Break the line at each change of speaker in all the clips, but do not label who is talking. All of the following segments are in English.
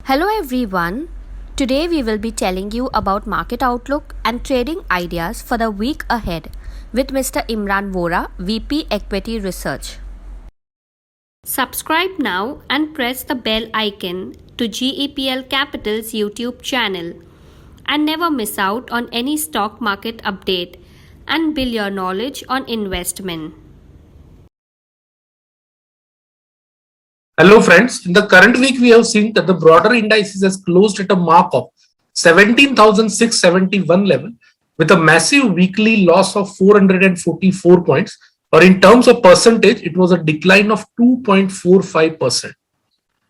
Hello everyone. Today we will be telling you about market outlook and trading ideas for the week ahead with Mr. Imran Vora, VP Equity Research. Subscribe now and press the bell icon to GEPL Capital's YouTube channel and never miss out on any stock market update and build your knowledge on investment.
Hello friends, in the current week we have seen that the broader indices has closed at a mark of 17,671 level with a massive weekly loss of 444 points, or in terms of percentage it was a decline of 2.45%.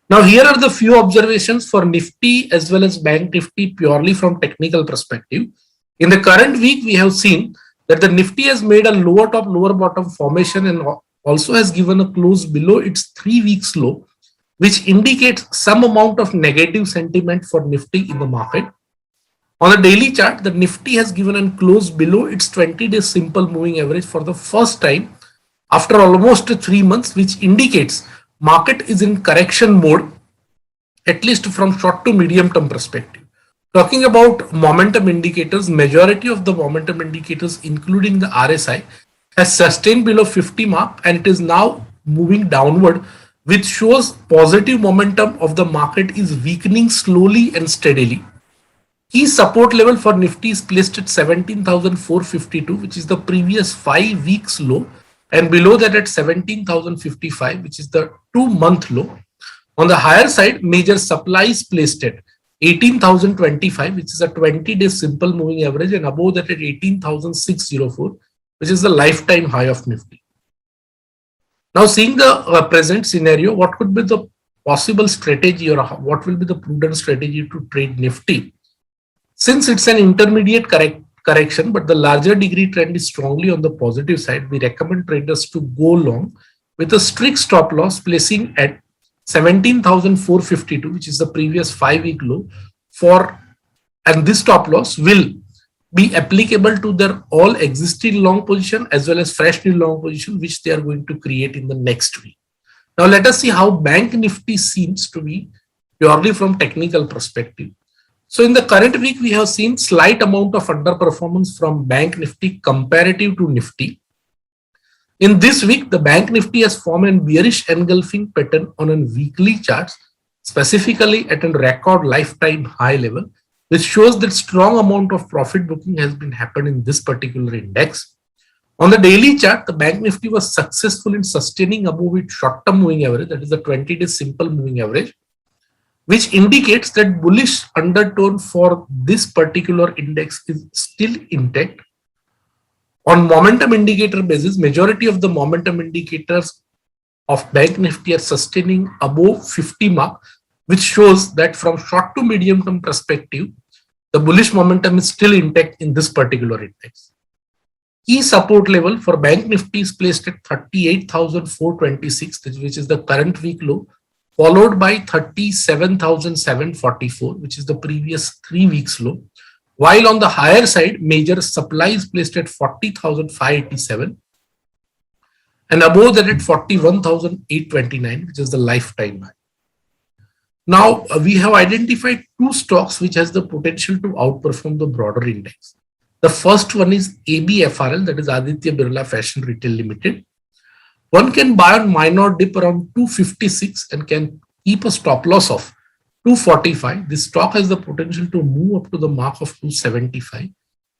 Now here are the few observations for Nifty as well as Bank Nifty purely from technical perspective. In the current week we have seen that the Nifty has made a lower top lower bottom formation and also has given a close below its 3-week low, which indicates some amount of negative sentiment for Nifty in the market. On the daily chart, the Nifty has given a close below its 20-day simple moving average for the first time after almost 3 months, which indicates market is in correction mode, at least from short to medium term perspective. Talking about momentum indicators, majority of the momentum indicators, including the RSI, has sustained below 50 mark and it is now moving downward, which shows positive momentum of the market is weakening slowly and steadily. Key support level for Nifty is placed at 17,452, which is the previous 5 weeks low, and below that at 17,055, which is the 2-month low. On the higher side, major supply is placed at 18,025, which is a 20-day simple moving average, and above that at 18,604, which is the lifetime high of Nifty. Now, seeing the present scenario, what could be the possible strategy or what will be the prudent strategy to trade Nifty? Since it's an intermediate correction, but the larger degree trend is strongly on the positive side, we recommend traders to go long with a strict stop loss placing at 17,452, which is the previous 5-week low, and this stop loss will be applicable to their all existing long position as well as fresh new long position which they are going to create in the next week. Now let us see how Bank Nifty seems to be purely from technical perspective. So in the current week we have seen slight amount of underperformance from Bank Nifty comparative to Nifty. In this week the Bank Nifty has formed a bearish engulfing pattern on a weekly chart, specifically at a record lifetime high level, which shows that strong amount of profit booking has been happened in this particular index. On the daily chart, the Bank Nifty was successful in sustaining above its short-term moving average, that is the 20-day simple moving average, which indicates that bullish undertone for this particular index is still intact. On momentum indicator basis, majority of the momentum indicators of Bank Nifty are sustaining above 50 mark, which shows that from short to medium term perspective, the bullish momentum is still intact in this particular index. Key support level for Bank Nifty is placed at 38,426, which is the current week low, followed by 37,744, which is the previous 3 weeks low. While on the higher side, major supply is placed at 40,587, and above that at 41,829, which is the lifetime high. Now, we have identified 2 stocks which has the potential to outperform the broader index. The first one is ABFRL, that is Aditya Birla Fashion Retail Limited. One can buy on minor dip around 256 and can keep a stop loss of 245. This stock has the potential to move up to the mark of 275.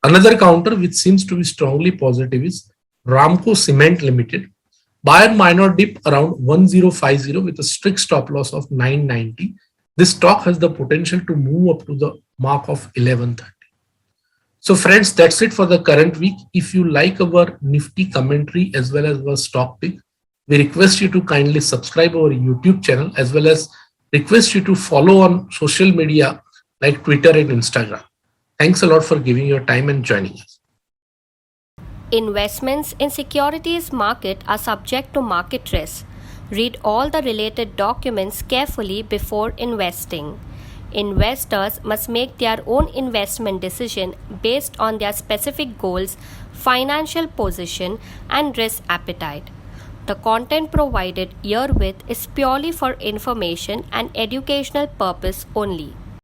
Another counter which seems to be strongly positive is Ramco Cement Limited. Buy on minor dip around 1050 with a strict stop loss of 990. This stock has the potential to move up to the mark of 1130. So friends, that's it for the current week. If you like our Nifty commentary as well as our stock pick, we request you to kindly subscribe our YouTube channel as well as request you to follow on social media like Twitter and Instagram. Thanks a lot for giving your time and joining us.
Investments in securities market are subject to market risk. Read all the related documents carefully before investing. Investors must make their own investment decision based on their specific goals, financial position, and risk appetite. The content provided herewith is purely for information and educational purpose only.